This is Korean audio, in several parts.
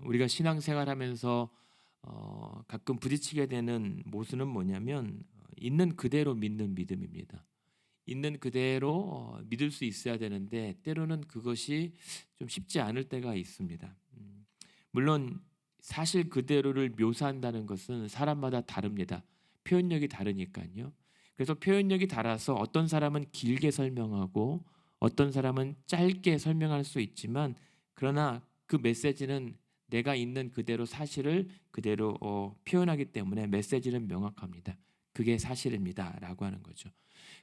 우리가 신앙생활하면서 가끔 부딪히게 되는 모순은 뭐냐면 있는 그대로 믿는 믿음입니다. 있는 그대로 믿을 수 있어야 되는데 때로는 그것이 좀 쉽지 않을 때가 있습니다. 물론 사실 그대로를 묘사한다는 것은 사람마다 다릅니다. 표현력이 다르니까요. 그래서 표현력이 달라서 어떤 사람은 길게 설명하고 어떤 사람은 짧게 설명할 수 있지만 그러나 그 메시지는 내가 있는 그대로 사실을 그대로 표현하기 때문에 메시지는 명확합니다. 그게 사실입니다라고 하는 거죠.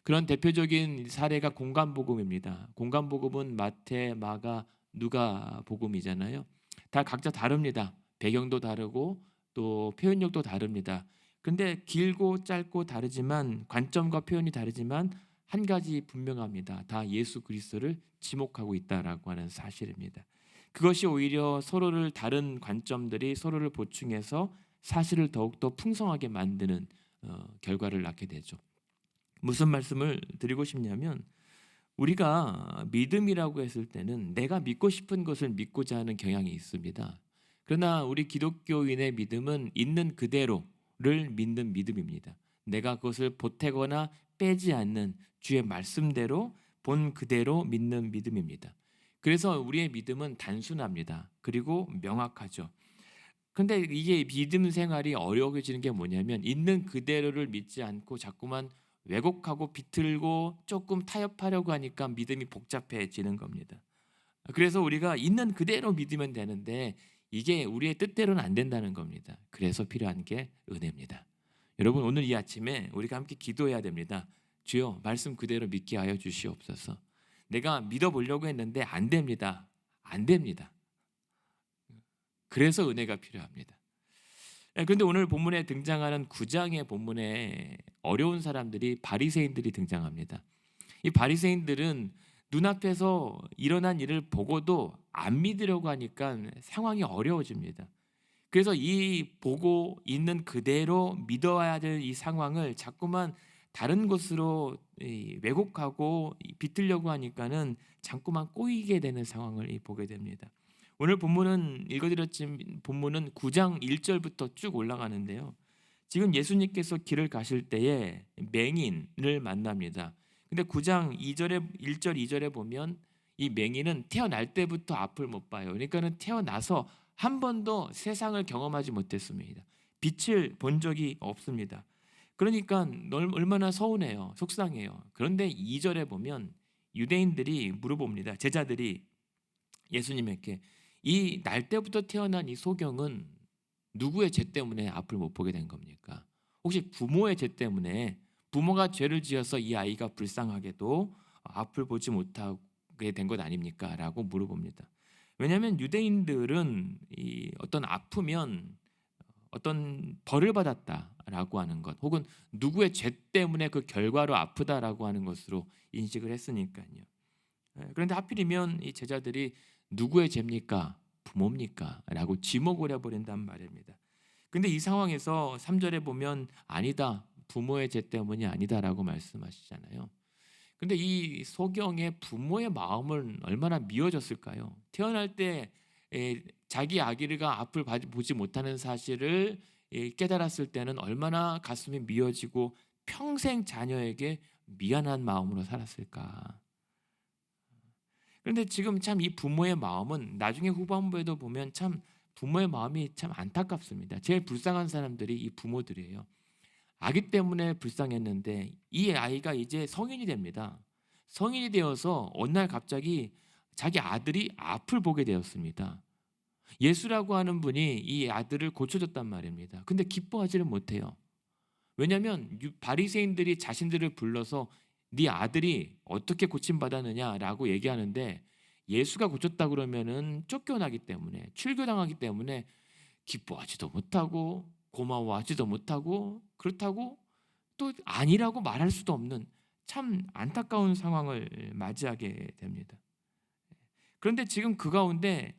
그런 대표적인 사례가 공간복음입니다. 공간복음은 마태, 마가, 누가 복음이잖아요. 다 각자 다릅니다. 배경도 다르고 또 표현력도 다릅니다. 근데 길고 짧고 다르지만 관점과 표현이 다르지만 한 가지 분명합니다. 다 예수 그리스도를 지목하고 있다라고 하는 사실입니다. 그것이 오히려 서로를 다른 관점들이 서로를 보충해서 사실을 더욱더 풍성하게 만드는 결과를 낳게 되죠. 무슨 말씀을 드리고 싶냐면 우리가 믿음이라고 했을 때는 내가 믿고 싶은 것을 믿고자 하는 경향이 있습니다. 그러나 우리 기독교인의 믿음은 있는 그대로를 믿는 믿음입니다. 내가 그것을 보태거나 빼지 않는 주의 말씀대로 본 그대로 믿는 믿음입니다. 그래서 우리의 믿음은 단순합니다. 그리고 명확하죠. 근데 이게 믿음 생활이 어려워지는 게 뭐냐면 있는 그대로를 믿지 않고 자꾸만 왜곡하고 비틀고 조금 타협하려고 하니까 믿음이 복잡해지는 겁니다. 그래서 우리가 있는 그대로 믿으면 되는데 이게 우리의 뜻대로는 안 된다는 겁니다. 그래서 필요한 게 은혜입니다. 여러분 오늘 이 아침에 우리가 함께 기도해야 됩니다. 주여 말씀 그대로 믿게 하여 주시옵소서. 내가 믿어보려고 했는데 안 됩니다. 안 됩니다. 그래서 은혜가 필요합니다. 그런데 오늘 본문에 등장하는 9장의 본문에 어려운 사람들이 바리새인들이 등장합니다. 이 바리새인들은 눈앞에서 일어난 일을 보고도 안 믿으려고 하니까 상황이 어려워집니다. 그래서 이 보고 있는 그대로 믿어야 될 이 상황을 자꾸만 다른 곳으로 왜곡하고 비틀려고 하니까는 자꾸만 꼬이게 되는 상황을 보게 됩니다. 오늘 본문은 읽어드렸진 본문은 9장 1절부터 쭉 올라가는데요. 지금 예수님께서 길을 가실 때에 맹인을 만납니다. 근데 9장 2절에 1절 2절에 보면 이 맹인은 태어날 때부터 앞을 못 봐요. 그러니까는 태어나서 한 번도 세상을 경험하지 못했습니다. 빛을 본 적이 없습니다. 그러니까 얼마나 서운해요. 속상해요. 그런데 2절에 보면 유대인들이 물어봅니다. 제자들이 예수님에게 이 날 때부터 태어난 이 소경은 누구의 죄 때문에 앞을 못 보게 된 겁니까? 혹시 부모의 죄 때문에 부모가 죄를 지어서 이 아이가 불쌍하게도 앞을 보지 못하게 된 것 아닙니까? 라고 물어봅니다. 왜냐하면 유대인들은 이 어떤 아프면 어떤 벌을 받았다라고 하는 것 혹은 누구의 죄 때문에 그 결과로 아프다라고 하는 것으로 인식을 했으니까요. 그런데 하필이면 이 제자들이 누구의 죄입니까? 부모입니까? 라고 지목을 해버린단 말입니다. 근데 이 상황에서 3절에 보면 아니다. 부모의 죄 때문이 아니다라고 말씀하시잖아요. 근데 이 소경의 부모의 마음은 얼마나 미워졌을까요? 태어날 때 자기 아기가 앞을 보지 못하는 사실을 깨달았을 때는 얼마나 가슴이 미어지고 평생 자녀에게 미안한 마음으로 살았을까? 그런데 지금 참 이 부모의 마음은 나중에 후반부에도 보면 참 부모의 마음이 참 안타깝습니다. 제일 불쌍한 사람들이 이 부모들이에요. 아기 때문에 불쌍했는데 이 아이가 이제 성인이 됩니다. 성인이 되어서 어느 날 갑자기 자기 아들이 앞을 보게 되었습니다. 예수라고 하는 분이 이 아들을 고쳐줬단 말입니다. 근데 기뻐하지는 못해요. 왜냐하면 바리새인들이 자신들을 불러서 네 아들이 어떻게 고침받았느냐라고 얘기하는데 예수가 고쳤다 그러면은 쫓겨나기 때문에 출교당하기 때문에 기뻐하지도 못하고 고마워하지도 못하고 그렇다고 또 아니라고 말할 수도 없는 참 안타까운 상황을 맞이하게 됩니다. 그런데 지금 그 가운데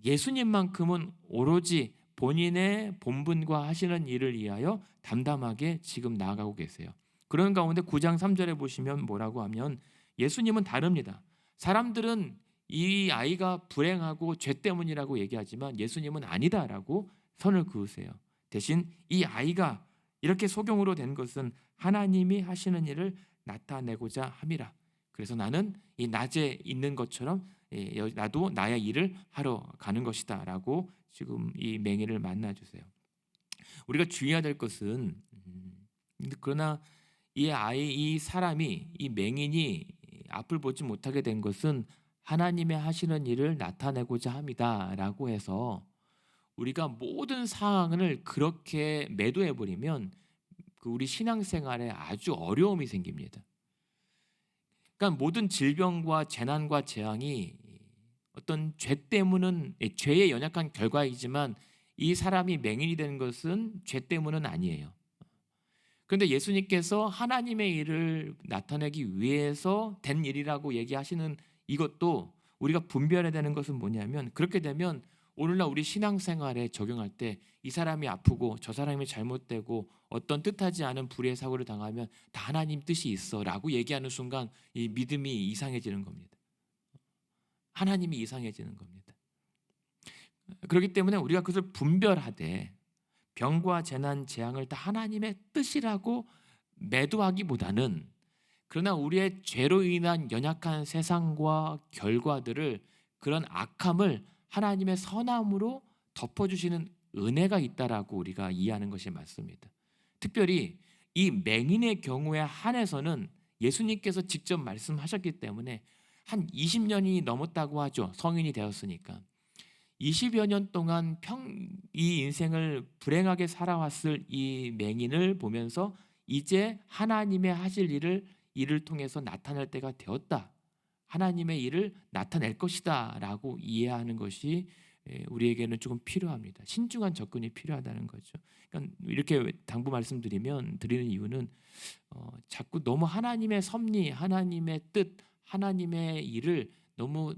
예수님만큼은 오로지 본인의 본분과 하시는 일을 위하여 담담하게 지금 나아가고 계세요. 그런 가운데 9장 3절에 보시면 뭐라고 하면 예수님은 다릅니다. 사람들은 이 아이가 불행하고 죄 때문이라고 얘기하지만 예수님은 아니다라고 선을 그으세요. 대신 이 아이가 이렇게 소경으로 된 것은 하나님이 하시는 일을 나타내고자 함이라. 그래서 나는 이 낮에 있는 것처럼 나도 나의 일을 하러 가는 것이다 라고 지금 이 맹인을 만나주세요. 우리가 주의해야 될 것은 그러나 이 사람이, 이 맹인이 앞을 보지 못하게 된 것은 하나님의 하시는 일을 나타내고자 합니다 라고 해서 우리가 모든 상황을 그렇게 매도해버리면 우리 신앙생활에 아주 어려움이 생깁니다. 그러니까 모든 질병과 재난과 재앙이 어떤 죄 때문은, 죄의 연약한 결과이지만 이 사람이 맹인이 된 것은 죄 때문은 아니에요. 그런데 예수님께서 하나님의 일을 나타내기 위해서 된 일이라고 얘기하시는 이것도 우리가 분별해야 되는 것은 뭐냐면, 그렇게 되면 오늘날 우리 신앙생활에 적용할 때 이 사람이 아프고 저 사람이 잘못되고 어떤 뜻하지 않은 불의의 사고를 당하면 다 하나님 뜻이 있어 라고 얘기하는 순간 이 믿음이 이상해지는 겁니다. 하나님이 이상해지는 겁니다. 그렇기 때문에 우리가 그것을 분별하되 병과 재난, 재앙을 다 하나님의 뜻이라고 매도하기보다는, 그러나 우리의 죄로 인한 연약한 세상과 결과들을, 그런 악함을 하나님의 선함으로 덮어주시는 은혜가 있다라고 우리가 이해하는 것이 맞습니다. 특별히 이 맹인의 경우에 한해서는 예수님께서 직접 말씀하셨기 때문에 한 20년이 넘었다고 하죠. 성인이 되었으니까 20여 년 동안 이 인생을 불행하게 살아왔을 이 맹인을 보면서 이제 하나님의 하실 일을 통해서 나타낼 때가 되었다, 하나님의 일을 나타낼 것이다 라고 이해하는 것이 우리에게는 조금 필요합니다. 신중한 접근이 필요하다는 거죠. 그러니까 이렇게 당부 드리는 이유는 자꾸 너무 하나님의 섭리, 하나님의 뜻, 하나님의 일을 너무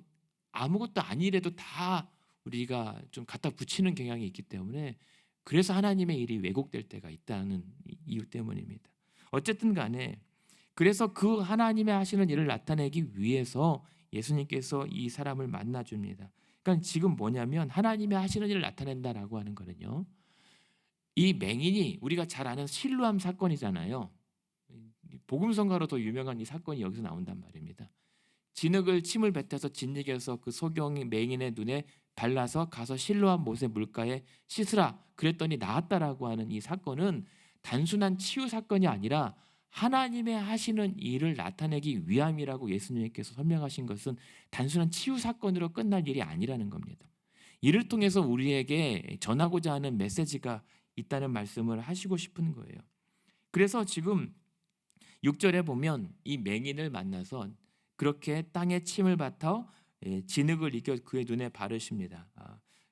아무것도 아니래도 다 우리가 좀 갖다 붙이는 경향이 있기 때문에, 그래서 하나님의 일이 왜곡될 때가 있다는 이유 때문입니다. 어쨌든 간에 그래서 그 하나님의 하시는 일을 나타내기 위해서 예수님께서 이 사람을 만나줍니다. 그러니까 지금 뭐냐면 하나님의 하시는 일을 나타낸다라고 하는 거는요, 이 맹인이 우리가 잘 아는 실로암 사건이잖아요. 복음성가로 더 유명한 이 사건이 여기서 나온단 말입니다. 진흙을 침을 뱉어서 진흙에서 그 소경이 맹인의 눈에 발라서 가서 실로암 못의 물가에 씻으라 그랬더니 나았다라고 하는 이 사건은 단순한 치유 사건이 아니라 하나님의 하시는 일을 나타내기 위함이라고 예수님께서 설명하신 것은 단순한 치유 사건으로 끝날 일이 아니라는 겁니다. 이를 통해서 우리에게 전하고자 하는 메시지가 있다는 말씀을 하시고 싶은 거예요. 그래서 지금 6절에 보면 이 맹인을 만나서 그렇게 땅에 침을 뱉어 진흙을 이겨 그의 눈에 바르십니다.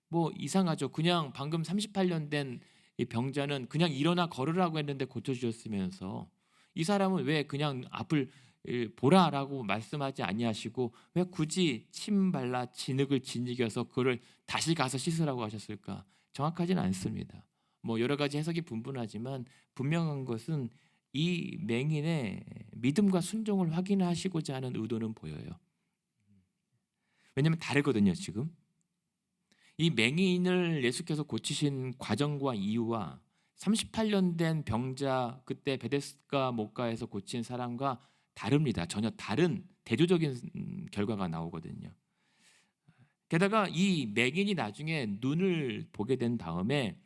뭐 이상하죠. 그냥 방금 38년 된 이 병자는 그냥 일어나 걸으라고 했는데 고쳐주셨으면서 이 사람은 왜 그냥 앞을 보라라고 말씀하지 아니하시고 왜 굳이 침 발라 진흙을 진이겨서 그를 다시 가서 씻으라고 하셨을까? 정확하지는 않습니다. 뭐 여러 가지 해석이 분분하지만 분명한 것은 이 맹인의 믿음과 순종을 확인하시고자 하는 의도는 보여요. 왜냐하면 다르거든요. 지금 이 맹인을 예수께서 고치신 과정과 이유와 38년 된 병자, 그때 베데스다 목가에서 고친 사람과 다릅니다. 전혀 다른 대조적인 결과가 나오거든요. 게다가 이 맹인이 나중에 눈을 보게 된 다음에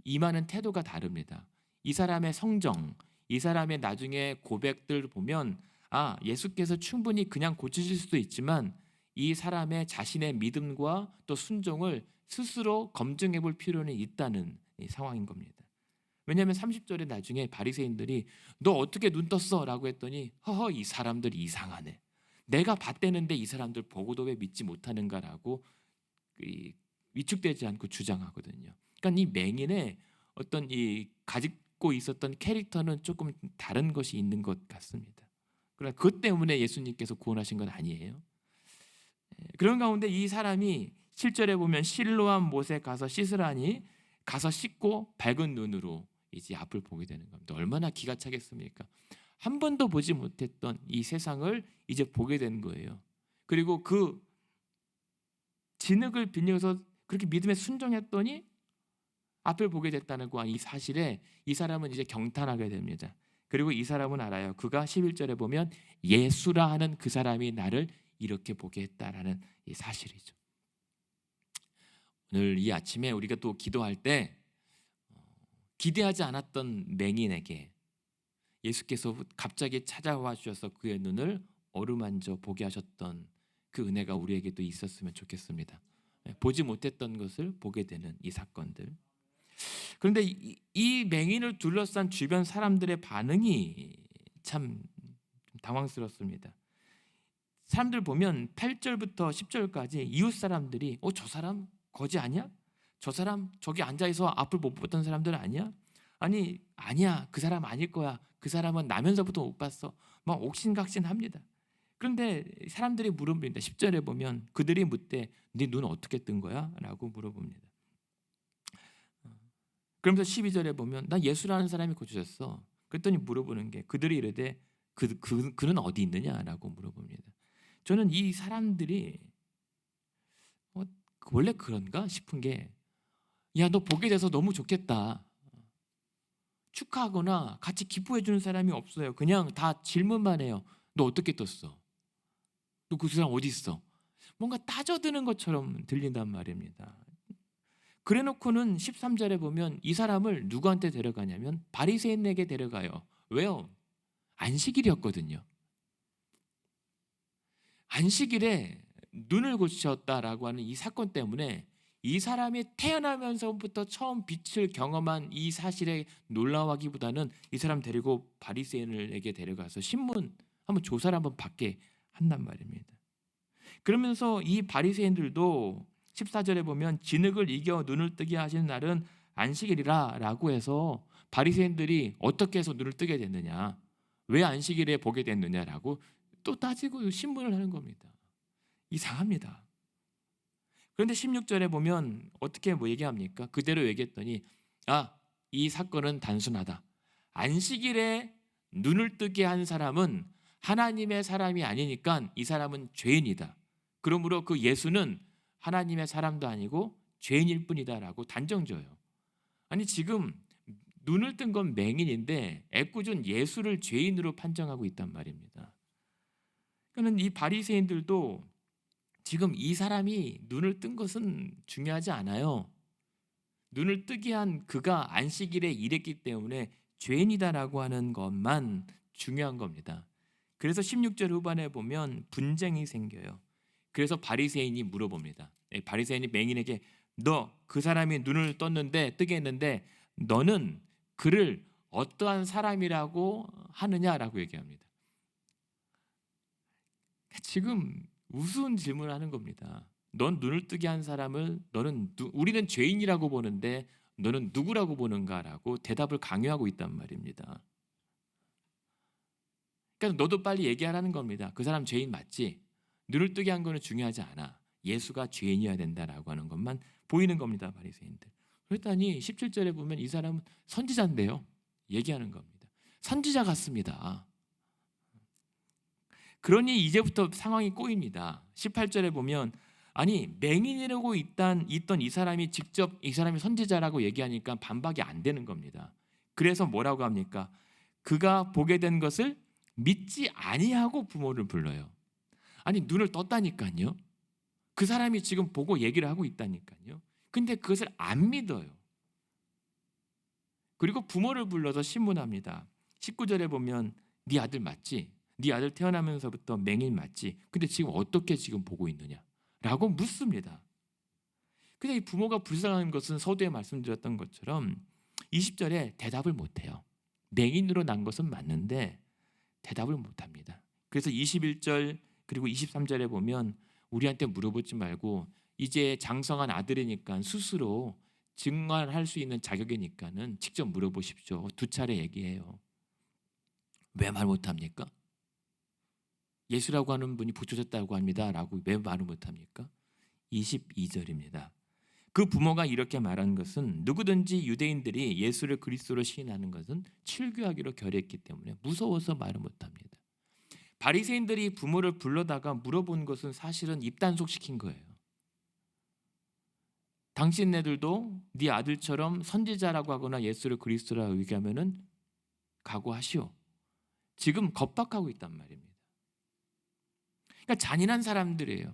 임하는 태도가 다릅니다. 이 사람의 성정, 이 사람의 나중에 고백들 보면 예수께서 충분히 그냥 고치실 수도 있지만 이 사람의 자신의 믿음과 또 순종을 스스로 검증해 볼 필요는 있다는 상황인 겁니다. 왜냐하면 30절에 나중에 바리새인들이 너 어떻게 눈 떴어? 라고 했더니 허허 이 사람들 이상하네. 내가 봤대는데 이 사람들 보고도 왜 믿지 못하는가라고 위축되지 않고 주장하거든요. 그러니까 이 맹인의 어떤 이 가지고 있었던 캐릭터는 조금 다른 것이 있는 것 같습니다. 그러나 그것 때문에 예수님께서 구원하신 건 아니에요. 그런 가운데 이 사람이 7절에 보면 실로암 못에 가서 씻으라니 가서 씻고 밝은 눈으로 이제 앞을 보게 되는 겁니다. 얼마나 기가 차겠습니까? 한 번도 보지 못했던 이 세상을 이제 보게 된 거예요. 그리고 그 진흙을 빌려서 그렇게 믿음에 순종했더니 앞을 보게 됐다는 이 사실에 이 사람은 이제 경탄하게 됩니다. 그리고 이 사람은 알아요. 그가 11절에 보면 예수라 하는 그 사람이 나를 이렇게 보게 했다라는 이 사실이죠. 오늘 이 아침에 우리가 또 기도할 때 기대하지 않았던 맹인에게 예수께서 갑자기 찾아와 주셔서 그의 눈을 어루만져 보게 하셨던 그 은혜가 우리에게도 있었으면 좋겠습니다. 보지 못했던 것을 보게 되는 이 사건들. 그런데 이 맹인을 둘러싼 주변 사람들의 반응이 참 당황스럽습니다. 사람들 보면 8절부터 10절까지 이웃 사람들이 저 사람 거지 아니야? 저 사람 저기 앉아있어 앞을 못 봤던 사람들 아니야? 아니 아니야 그 사람 아닐 거야. 그 사람은 나면서부터 못 봤어. 막 옥신각신합니다. 그런데 사람들이 물어봅니다. 10절에 보면 그들이 묻되 네 눈 어떻게 뜬 거야? 라고 물어봅니다. 그러면서 12절에 보면 나 예수라는 사람이 고쳐졌어. 그랬더니 물어보는 게 그들이 이르되 그는 어디 있느냐라고 물어봅니다. 저는 이 사람들이 원래 그런가 싶은 게 야, 너 보게 돼서 너무 좋겠다. 축하하거나 같이 기뻐해 주는 사람이 없어요. 그냥 다 질문만 해요. 너 어떻게 떴어? 너 그 사람 어디 있어? 뭔가 따져드는 것처럼 들린단 말입니다. 그래놓고는 13절에 보면 이 사람을 누구한테 데려가냐면 바리새인에게 데려가요. 왜요? 안식일이었거든요. 안식일에 눈을 고치셨다라고 하는 이 사건 때문에 이 사람이 태어나면서부터 처음 빛을 경험한 이 사실에 놀라워하기보다는 이 사람 데리고 바리새인에게 데려가서 신문 한번 조사를 한번 받게 한단 말입니다. 그러면서 이 바리새인들도 14절에 보면 진흙을 이겨 눈을 뜨게 하시는 날은 안식일이라 라고 해서 바리새인들이 어떻게 해서 눈을 뜨게 됐느냐, 왜 안식일에 보게 됐느냐라고 또 따지고 신문을 하는 겁니다. 이상합니다. 그런데 16절에 보면 어떻게 얘기합니까? 그대로 얘기했더니 이 사건은 단순하다. 안식일에 눈을 뜨게 한 사람은 하나님의 사람이 아니니까 이 사람은 죄인이다. 그러므로 그 예수는 하나님의 사람도 아니고 죄인일 뿐이다라고 단정져요. 아니 지금 눈을 뜬 건 맹인인데 애꿎은 예수를 죄인으로 판정하고 있단 말입니다. 그러니까 이 바리새인들도 지금 이 사람이 눈을 뜬 것은 중요하지 않아요. 눈을 뜨게 한 그가 안식일에 일했기 때문에 죄인이다라고 하는 것만 중요한 겁니다. 그래서 16절 후반에 보면 분쟁이 생겨요. 그래서 바리새인이 물어봅니다. 바리새인이 맹인에게 너 그 사람이 눈을 뜨게 했는데 너는 그를 어떠한 사람이라고 하느냐라고 얘기합니다. 지금 우스운 질문을 하는 겁니다. 넌 눈을 뜨게 한 사람을 우리는 죄인이라고 보는데 너는 누구라고 보는가라고 대답을 강요하고 있단 말입니다. 그러니까 너도 빨리 얘기하라는 겁니다. 그 사람 죄인 맞지? 눈을 뜨게 한 거는 중요하지 않아. 예수가 죄인이어야 된다라고 하는 것만 보이는 겁니다. 바리새인들. 그랬더니 17절에 보면 이 사람은 선지자인데요. 얘기하는 겁니다. 선지자 같습니다. 그러니 이제부터 상황이 꼬입니다. 18절에 보면 맹인이라고 있던 이 사람이 직접 이 사람이 선지자라고 얘기하니까 반박이 안 되는 겁니다. 그래서 뭐라고 합니까? 그가 보게 된 것을 믿지 아니하고 부모를 불러요. 눈을 떴다니까요. 그 사람이 지금 보고 얘기를 하고 있다니까요. 근데 그것을 안 믿어요. 그리고 부모를 불러서 신문합니다. 19절에 보면 네 아들 맞지? 네 아들 태어나면서부터 맹인 맞지? 근데 지금 어떻게 지금 보고 있느냐? 라고 묻습니다. 근데 이 부모가 불쌍한 것은 서두에 말씀드렸던 것처럼 20절에 대답을 못해요. 맹인으로 난 것은 맞는데 대답을 못합니다. 그래서 21절 그리고 23절에 보면 우리한테 물어보지 말고 이제 장성한 아들이니까 스스로 증언할 수 있는 자격이니까는 직접 물어보십시오. 2차례 얘기해요. 왜 말 못합니까? 예수라고 하는 분이 붙여졌다고 합니다. 라고 왜 말을 못합니까? 22절입니다. 그 부모가 이렇게 말한 것은 누구든지 유대인들이 예수를 그리스도로 시인하는 것은 출교하기로 결의했기 때문에 무서워서 말을 못합니다. 바리새인들이 부모를 불러다가 물어본 것은 사실은 입단속시킨 거예요. 당신네들도 네 아들처럼 선지자라고 하거나 예수를 그리스도라고 얘기하면은 각오하시오. 지금 겁박하고 있단 말입니다. 그러니까 잔인한 사람들이에요.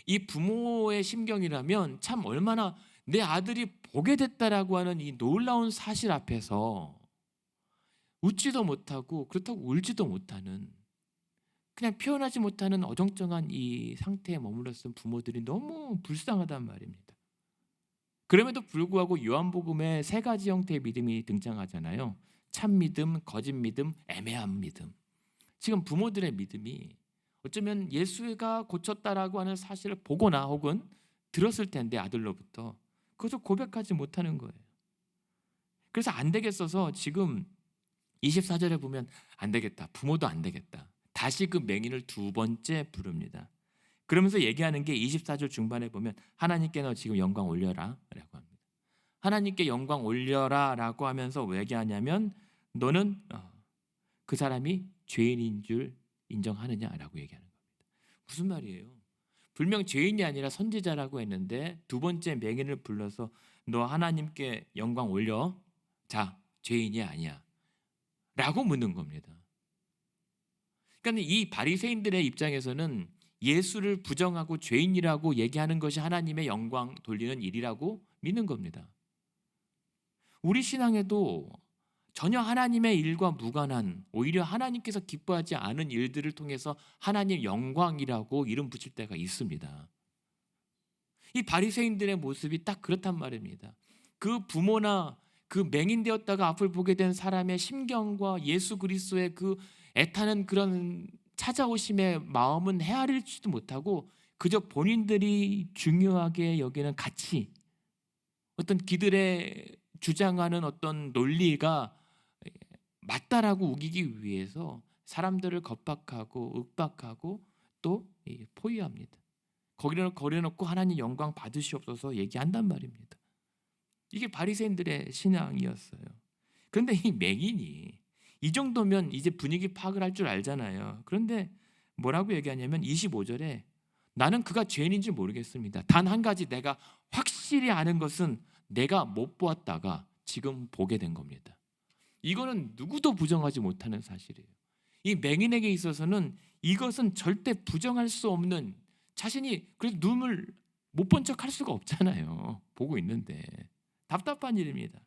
이 부모의 심경이라면 참 얼마나 내 아들이 보게 됐다라고 하는 이 놀라운 사실 앞에서 웃지도 못하고 그렇다고 울지도 못하는, 그냥 표현하지 못하는 어정쩡한 이 상태에 머물렀던 부모들이 너무 불쌍하단 말입니다. 그럼에도 불구하고 요한복음에 세 가지 형태의 믿음이 등장하잖아요. 참 믿음, 거짓 믿음, 애매한 믿음. 지금 부모들의 믿음이 어쩌면 예수가 고쳤다라고 하는 사실을 보거나 혹은 들었을 텐데 아들로부터 그것을 고백하지 못하는 거예요. 그래서 안 되겠어서 지금 24절에 보면 안 되겠다. 부모도 안 되겠다. 다시 그 맹인을 두 번째 부릅니다. 그러면서 얘기하는 게 24절 중반에 보면 하나님께 너 지금 영광 올려라 라고 합니다. 하나님께 영광 올려라 라고 하면서 왜 얘기하냐면 너는 그 사람이 죄인인 줄 인정하느냐라고 얘기하는 겁니다. 무슨 말이에요? 분명 죄인이 아니라 선지자라고 했는데 두 번째 맹인을 불러서 너 하나님께 영광 올려? 자, 죄인이 아니야 라고 묻는 겁니다. 그러니까 이 바리새인들의 입장에서는 예수를 부정하고 죄인이라고 얘기하는 것이 하나님의 영광 돌리는 일이라고 믿는 겁니다. 우리 신앙에도 전혀 하나님의 일과 무관한, 오히려 하나님께서 기뻐하지 않은 일들을 통해서 하나님 영광이라고 이름 붙일 때가 있습니다. 이 바리새인들의 모습이 딱 그렇단 말입니다. 그 부모나 그 맹인되었다가 앞을 보게 된 사람의 심경과 예수 그리스도의 그 애타는 그런 찾아오심의 마음은 헤아릴지도 못하고 그저 본인들이 중요하게 여기는 가치, 어떤 기들의 주장하는 어떤 논리가 맞다라고 우기기 위해서 사람들을 겁박하고 윽박하고 또 포위합니다. 거기를 거려놓고 하나님 영광 받으시옵소서 얘기한단 말입니다. 이게 바리새인들의 신앙이었어요. 그런데 이 맹인이 이 정도면 이제 분위기 파악을 할 줄 알잖아요. 그런데 뭐라고 얘기하냐면 25절에 나는 그가 죄인인지 모르겠습니다. 단 한 가지 내가 확실히 아는 것은 내가 못 보았다가 지금 보게 된 겁니다. 이거는 누구도 부정하지 못하는 사실이에요. 이 맹인에게 있어서는 이것은 절대 부정할 수 없는, 자신이 그래서 눈을 못 본 척 할 수가 없잖아요. 보고 있는데 답답한 일입니다.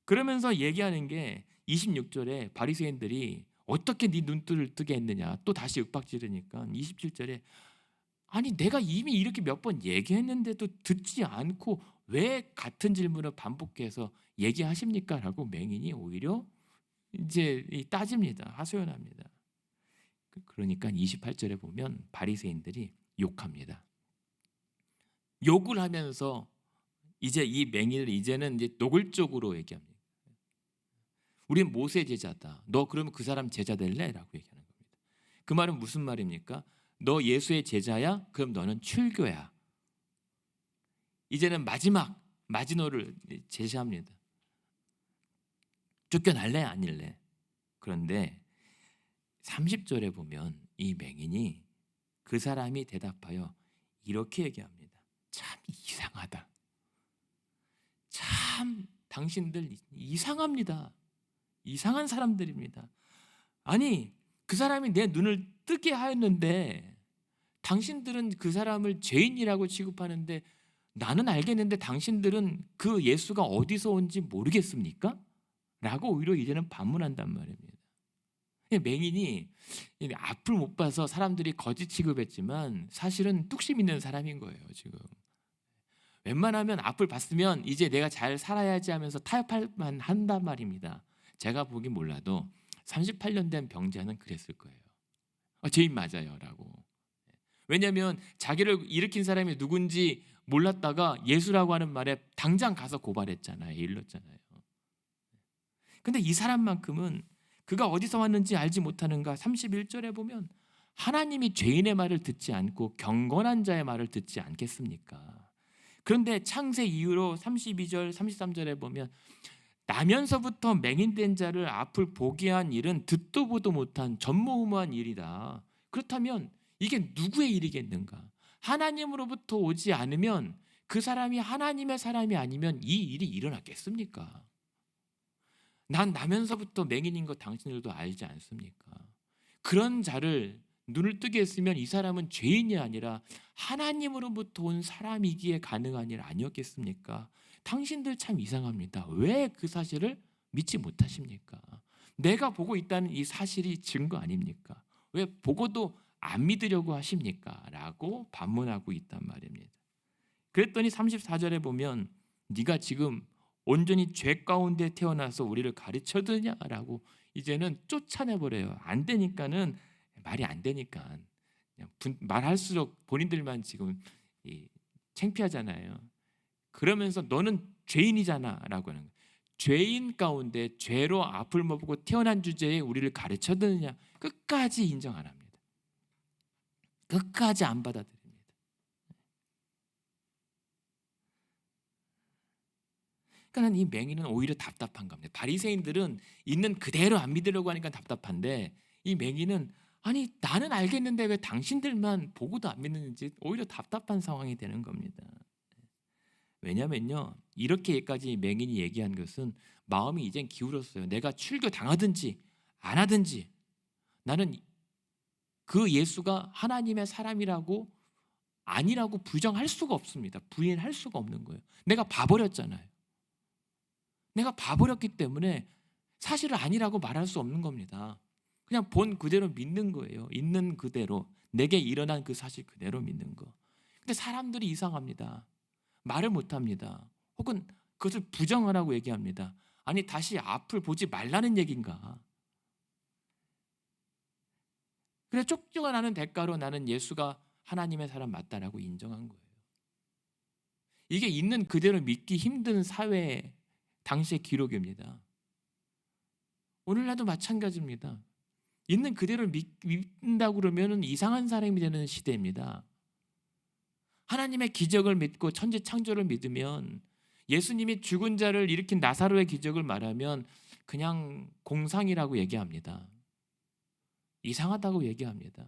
그러면서 얘기하는 게 26절에 바리새인들이 어떻게 네 눈뜰을 뜨게 했느냐 또 다시 윽박지르니까 27절에 아니 내가 이미 이렇게 몇 번 얘기했는데도 듣지 않고 왜 같은 질문을 반복해서 얘기하십니까? 라고 맹인이 오히려 이제 따집니다. 하소연합니다. 그러니까 28절에 보면 바리새인들이 욕합니다. 욕을 하면서 이제 이 맹인을 이제는 이제 노골적으로 얘기합니다. 우린 모세 제자다. 너 그러면 그 사람 제자 될래? 라고 얘기하는 겁니다. 그 말은 무슨 말입니까? 너 예수의 제자야? 그럼 너는 출교야. 이제는 마지막 마지노를 제시합니다. 쫓겨날래? 아닐래? 그런데 30절에 보면 이 맹인이 그 사람이 대답하여 이렇게 얘기합니다. 참 이상하다. 참 당신들 이상합니다. 이상한 사람들입니다. 아니 그 사람이 내 눈을 뜨게 하였는데 당신들은 그 사람을 죄인이라고 취급하는데 나는 알겠는데 당신들은 그 예수가 어디서 온지 모르겠습니까? 라고 오히려 이제는 반문한단 말입니다. 맹인이 앞을 못 봐서 사람들이 거짓 취급했지만 사실은 뚝심 있는 사람인 거예요. 지금 웬만하면 앞을 봤으면 이제 내가 잘 살아야지 하면서 타협할만 한단 말입니다. 제가 보긴 몰라도 38년 된 병자는 그랬을 거예요. 죄인 맞아요 라고. 왜냐하면 자기를 일으킨 사람이 누군지 몰랐다가 예수라고 하는 말에 당장 가서 고발했잖아요. 일렀잖아요. 근데 이 사람만큼은 그가 어디서 왔는지 알지 못하는가. 31절에 보면 하나님이 죄인의 말을 듣지 않고 경건한 자의 말을 듣지 않겠습니까? 그런데 창세 이후로 32절 33절에 보면 나면서부터 맹인된 자를 앞을 보게 한 일은 듣도 보도 못한 전무후무한 일이다. 그렇다면 이게 누구의 일이겠는가? 하나님으로부터 오지 않으면 그 사람이 하나님의 사람이 아니면 이 일이 일어났겠습니까? 난 나면서부터 맹인인 거 당신들도 알지 않습니까? 그런 자를 눈을 뜨게 했으면 이 사람은 죄인이 아니라 하나님으로부터 온 사람이기에 가능한 일 아니었겠습니까? 당신들 참 이상합니다. 왜 그 사실을 믿지 못하십니까? 내가 보고 있다는 이 사실이 증거 아닙니까? 왜 보고도 안 믿으려고 하십니까? 라고 반문하고 있단 말입니다. 그랬더니 34절에 보면 네가 지금 온전히 죄 가운데 태어나서 우리를 가르쳐 드냐라고 이제는 쫓아내버려요. 안 되니까는, 말이 안 되니까 그냥 말할수록 본인들만 지금 창피하잖아요. 그러면서 너는 죄인이잖아라고 하는 거예요. 죄인 가운데 죄로 앞을 못 보고 태어난 주제에 우리를 가르쳐 드느냐, 끝까지 인정 안 합니다. 끝까지 안 받아들입니다. 그러니까 이 맹인은 오히려 답답한 겁니다. 바리새인들은 있는 그대로 안 믿으려고 하니까 답답한데, 이 맹인은 아니 나는 알겠는데 왜 당신들만 보고도 안 믿는지 오히려 답답한 상황이 되는 겁니다. 왜냐면요, 이렇게까지 맹인이 얘기한 것은 마음이 이젠 기울었어요. 내가 출교 당하든지 안 하든지 나는 그 예수가 하나님의 사람이라고 아니라고 부정할 수가 없습니다. 부인할 수가 없는 거예요. 내가 봐버렸잖아요. 내가 봐버렸기 때문에 사실을 아니라고 말할 수 없는 겁니다. 그냥 본 그대로 믿는 거예요. 있는 그대로, 내게 일어난 그 사실 그대로 믿는 거. 근데 사람들이 이상합니다. 말을 못합니다. 혹은 그것을 부정하라고 얘기합니다. 아니 다시 앞을 보지 말라는 얘기인가? 그래 쫓겨나는 대가로 나는 예수가 하나님의 사람 맞다라고 인정한 거예요. 이게 있는 그대로 믿기 힘든 사회 당시의 기록입니다. 오늘날도 마찬가지입니다. 있는 그대로 믿는다고 그러면 이상한 사람이 되는 시대입니다. 하나님의 기적을 믿고 천지 창조를 믿으면, 예수님이 죽은 자를 일으킨 나사로의 기적을 말하면 그냥 공상이라고 얘기합니다. 이상하다고 얘기합니다.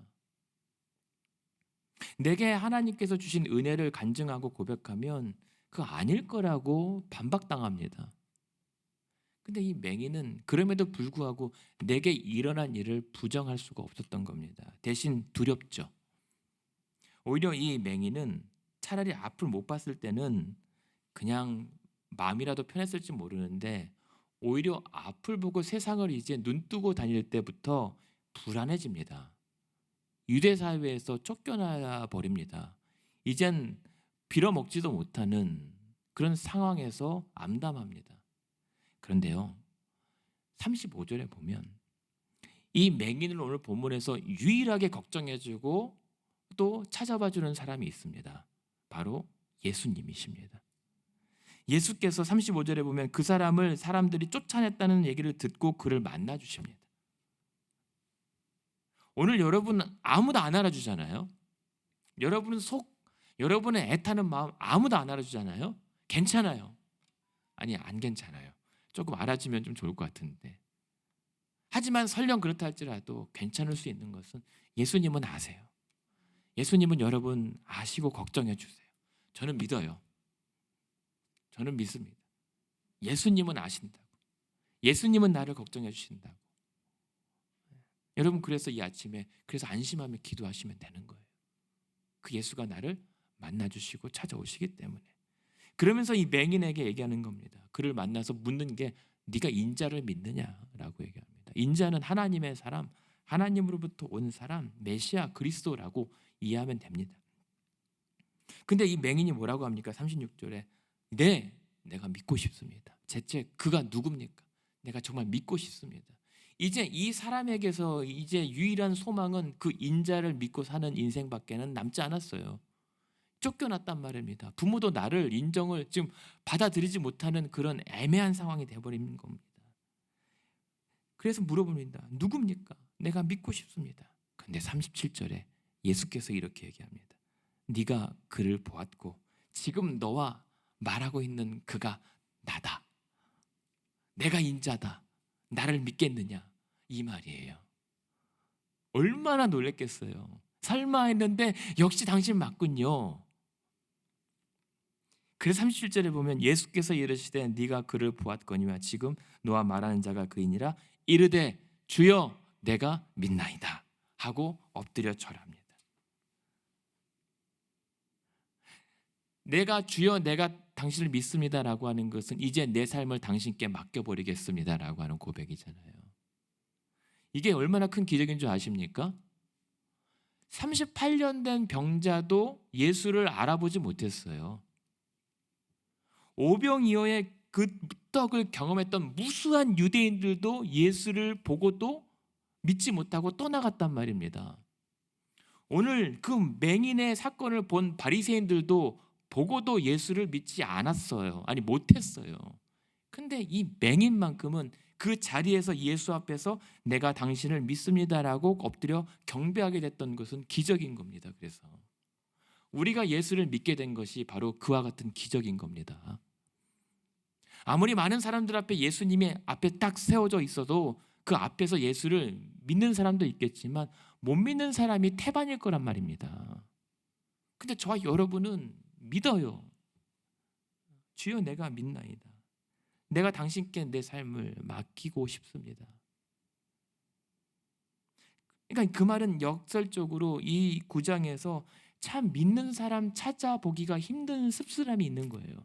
내게 하나님께서 주신 은혜를 간증하고 고백하면 그거 아닐 거라고 반박당합니다. 근데 이 맹인은 그럼에도 불구하고 내게 일어난 일을 부정할 수가 없었던 겁니다. 대신 두렵죠. 오히려 이 맹인은 차라리 앞을 못 봤을 때는 그냥 마음이라도 편했을지 모르는데, 오히려 앞을 보고 세상을 이제 눈뜨고 다닐 때부터 불안해집니다. 유대 사회에서 쫓겨나 버립니다. 이젠 빌어먹지도 못하는 그런 상황에서 암담합니다. 그런데요, 35절에 보면 이 맹인을 오늘 본문에서 유일하게 걱정해주고 또 찾아봐주는 사람이 있습니다. 바로 예수님이십니다. 예수께서 35절에 보면 그 사람을 사람들이 쫓아냈다는 얘기를 듣고 그를 만나주십니다. 오늘 여러분 아무도 안 알아주잖아요. 여러분의 애타는 마음 아무도 안 알아주잖아요. 괜찮아요. 아니 안 괜찮아요. 조금 알아주면 좀 좋을 것 같은데. 하지만 설령 그렇다 할지라도 괜찮을 수 있는 것은 예수님은 아세요. 예수님은 여러분 아시고 걱정해 주세요. 저는 믿어요. 저는 믿습니다. 예수님은 아신다고. 예수님은 나를 걱정해 주신다고. 여러분 그래서 이 아침에 그래서 안심하며 기도하시면 되는 거예요. 그 예수가 나를 만나주시고 찾아오시기 때문에. 그러면서 이 맹인에게 얘기하는 겁니다. 그를 만나서 묻는 게 네가 인자를 믿느냐라고 얘기합니다. 인자는 하나님의 사람, 하나님으로부터 온 사람, 메시아 그리스도라고 이해하면 됩니다. 근데 이 맹인이 뭐라고 합니까? 36절에 네, 내가 믿고 싶습니다. 대체 그가 누굽니까? 내가 정말 믿고 싶습니다. 이제 이 사람에게서 이제 유일한 소망은 그 인자를 믿고 사는 인생밖에는 남지 않았어요. 쫓겨났단 말입니다. 부모도 나를 인정을 지금 받아들이지 못하는 그런 애매한 상황이 되어버린 겁니다. 그래서 물어봅니다. 누굽니까? 내가 믿고 싶습니다. 근데 37절에 예수께서 이렇게 얘기합니다. 네가 그를 보았고 지금 너와 말하고 있는 그가 나다. 내가 인자다. 나를 믿겠느냐? 이 말이에요. 얼마나 놀랬겠어요. 설마 했는데 역시 당신 맞군요. 그래서 37절에 보면 예수께서 이르시되 네가 그를 보았거니와 지금 너와 말하는 자가 그이니라 이르되 주여 내가 믿나이다 하고 엎드려 절합니다. 내가 주여 내가 당신을 믿습니다라고 하는 것은 이제 내 삶을 당신께 맡겨버리겠습니다라고 하는 고백이잖아요. 이게 얼마나 큰 기적인 줄 아십니까? 38년 된 병자도 예수를 알아보지 못했어요. 오병이어의 그 떡을 경험했던 무수한 유대인들도 예수를 보고도 믿지 못하고 떠나갔단 말입니다. 오늘 그 맹인의 사건을 본 바리새인들도 보고도 예수를 믿지 않았어요. 아니 못했어요. 근데 이 맹인만큼은 그 자리에서 예수 앞에서 내가 당신을 믿습니다라고 엎드려 경배하게 됐던 것은 기적인 겁니다. 그래서 우리가 예수를 믿게 된 것이 바로 그와 같은 기적인 겁니다. 아무리 많은 사람들 앞에 예수님이 앞에 딱 세워져 있어도 그 앞에서 예수를 믿는 사람도 있겠지만 못 믿는 사람이 태반일 거란 말입니다. 근데 저와 여러분은 믿어요. 주여 내가 믿나이다. 내가 당신께 내 삶을 맡기고 싶습니다. 그러니까 그 말은 역설적으로 이 9장에서 참 믿는 사람 찾아보기가 힘든 씁쓸함이 있는 거예요.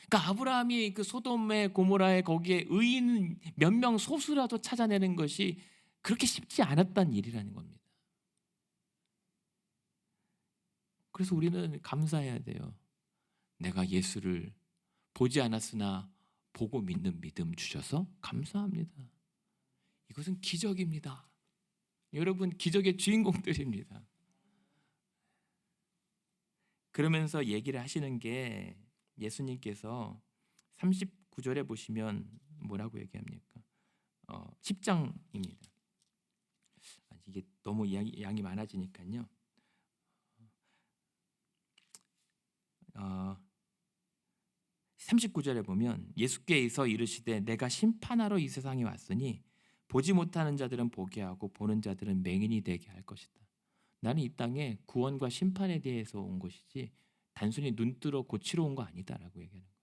그러니까 아브라함이 그 소돔의 고모라의 거기에 의인 몇 명 소수라도 찾아내는 것이 그렇게 쉽지 않았던 일이라는 겁니다. 그래서 우리는 감사해야 돼요. 내가 예수를 보지 않았으나 보고 믿는 믿음 주셔서 감사합니다. 이것은 기적입니다. 여러분 기적의 주인공들입니다. 그러면서 얘기를 하시는 게 예수님께서 39절에 보시면 뭐라고 얘기합니까? 10장입니다. 이게 너무 양이 많아지니까요. 39절에 보면 예수께서 이르시되 내가 심판하러 이 세상에 왔으니 보지 못하는 자들은 보게 하고 보는 자들은 맹인이 되게 할 것이다. 나는 이 땅에 구원과 심판에 대해서 온 것이지 단순히 눈뜨러 고치러 온 거 아니다라고 얘기하는 거예요.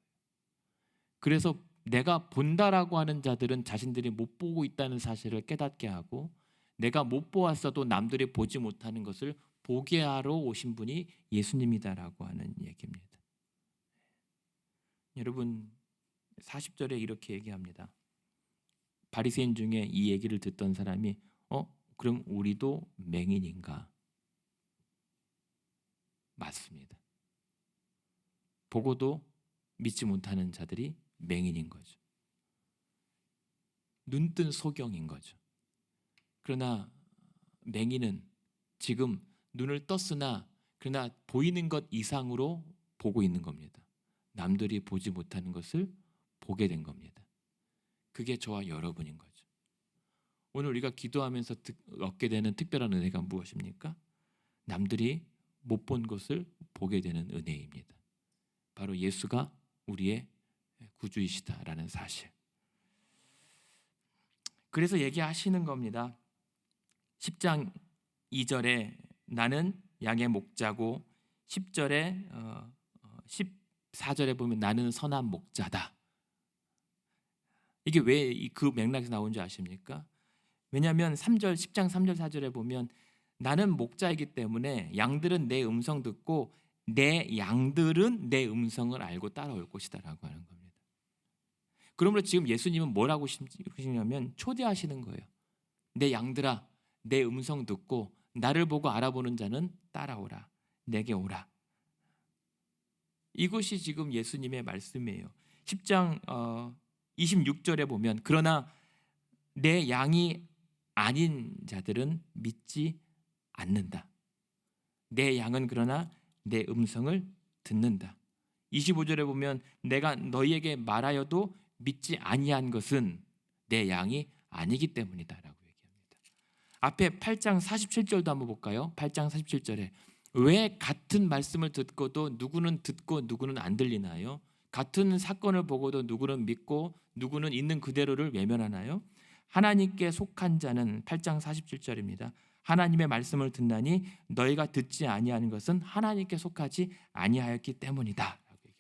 그래서 내가 본다라고 하는 자들은 자신들이 못 보고 있다는 사실을 깨닫게 하고 내가 못 보았어도 남들이 보지 못하는 것을 보게 하러 오신 분이 예수님이다라고 하는 얘기입니다. 여러분 40절에 이렇게 얘기합니다. 바리새인 중에 이 얘기를 듣던 사람이 그럼 우리도 맹인인가? 맞습니다. 보고도 믿지 못하는 자들이 맹인인 거죠. 눈뜬 소경인 거죠. 그러나 맹인은 지금 눈을 떴으나 그러나 보이는 것 이상으로 보고 있는 겁니다. 남들이 보지 못하는 것을 보게 된 겁니다. 그게 저와 여러분인 거죠. 오늘 우리가 기도하면서 얻게 되는 특별한 은혜가 무엇입니까? 남들이 못 본 것을 보게 되는 은혜입니다. 바로 예수가 우리의 구주이시다라는 사실. 그래서 얘기하시는 겁니다. 10장 2절에 나는 양의 목자고 10절에 14절에 보면 나는 선한 목자다. 이게 왜 그 맥락에서 나온지 아십니까? 왜냐하면 10장 3절 4절에 보면 나는 목자이기 때문에 양들은 내 음성 듣고 내 양들은 내 음성을 알고 따라올 것이다라고 하는 겁니다. 그러므로 지금 예수님은 뭐라고 하시냐면 초대하시는 거예요. 내 양들아, 내 음성 듣고 나를 보고 알아보는 자는 따라오라. 내게 오라. 이것이 지금 예수님의 말씀이에요. 10장 26절에 보면 그러나 내 양이 아닌 자들은 믿지 않는다. 내 양은 그러나 내 음성을 듣는다. 25절에 보면 내가 너희에게 말하여도 믿지 아니한 것은 내 양이 아니기 때문이다라고 얘기합니다. 앞에 8장 47절도 한번 볼까요? 8장 47절에 왜 같은 말씀을 듣고도 누구는 듣고 누구는 안 들리나요? 같은 사건을 보고도 누구는 믿고 누구는 있는 그대로를 외면하나요? 하나님께 속한 자는 8장 47절입니다. 하나님의 말씀을 듣나니 너희가 듣지 아니하는 것은 하나님께 속하지 아니하였기 때문이다 라고 얘기합니다.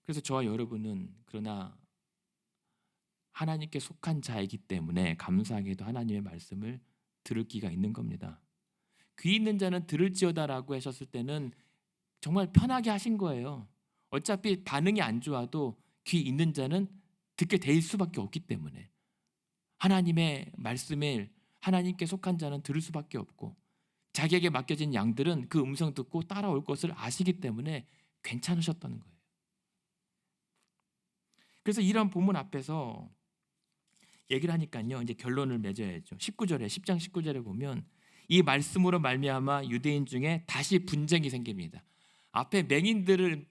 그래서 저와 여러분은 그러나 하나님께 속한 자이기 때문에 감사하게도 하나님의 말씀을 들을 기가 있는 겁니다. 귀 있는 자는 들을지어다라고 하셨을 때는 정말 편하게 하신 거예요. 어차피 반응이 안 좋아도 귀 있는 자는 듣게 될 수밖에 없기 때문에 하나님의 말씀을 하나님께 속한 자는 들을 수밖에 없고 자기에게 맡겨진 양들은 그 음성 듣고 따라올 것을 아시기 때문에 괜찮으셨다는 거예요. 그래서 이런 본문 앞에서 얘기를 하니까요. 이제 결론을 맺어야죠. 10장 19절에 보면 이 말씀으로 말미암아 유대인 중에 다시 분쟁이 생깁니다. 앞에 맹인들을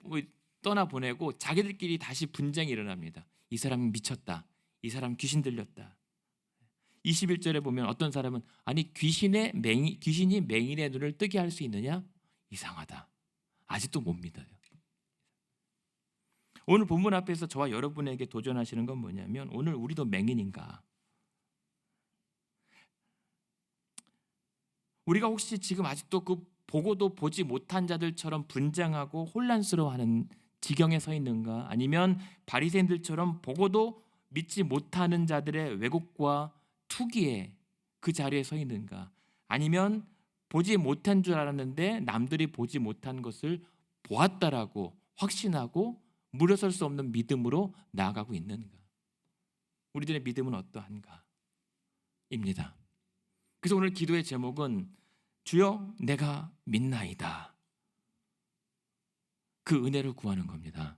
떠나보내고 자기들끼리 다시 분쟁이 일어납니다. 이 사람이 미쳤다. 이 사람 귀신 들렸다. 21절에 보면 어떤 사람은 아니 귀신이 맹인의 눈을 뜨게 할 수 있느냐? 이상하다. 아직도 못 믿어요. 오늘 본문 앞에서 저와 여러분에게 도전하시는 건 뭐냐면 오늘 우리도 맹인인가? 우리가 혹시 지금 아직도 그 보고도 보지 못한 자들처럼 분쟁하고 혼란스러워하는 지경에 서 있는가? 아니면 바리새인들처럼 보고도 믿지 못하는 자들의 왜곡과 투기에 그 자리에 서 있는가? 아니면 보지 못한 줄 알았는데 남들이 보지 못한 것을 보았다라고 확신하고 물러설 수 없는 믿음으로 나아가고 있는가? 우리들의 믿음은 어떠한가? 입니다. 그래서 오늘 기도의 제목은 주여 내가 믿나이다. 그 은혜를 구하는 겁니다.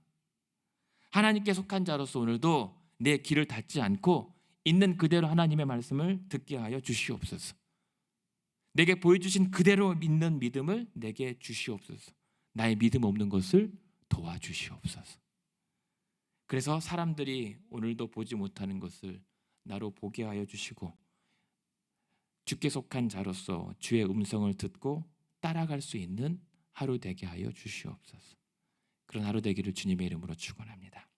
하나님께 속한 자로서 오늘도 내 귀를 닫지 않고 있는 그대로 하나님의 말씀을 듣게 하여 주시옵소서. 내게 보여주신 그대로 믿는 믿음을 내게 주시옵소서. 나의 믿음 없는 것을 도와주시옵소서. 그래서 사람들이 오늘도 보지 못하는 것을 나로 보게 하여 주시고 주께 속한 자로서 주의 음성을 듣고 따라갈 수 있는 하루 되게 하여 주시옵소서. 그런 하루 되기를 주님의 이름으로 축원합니다.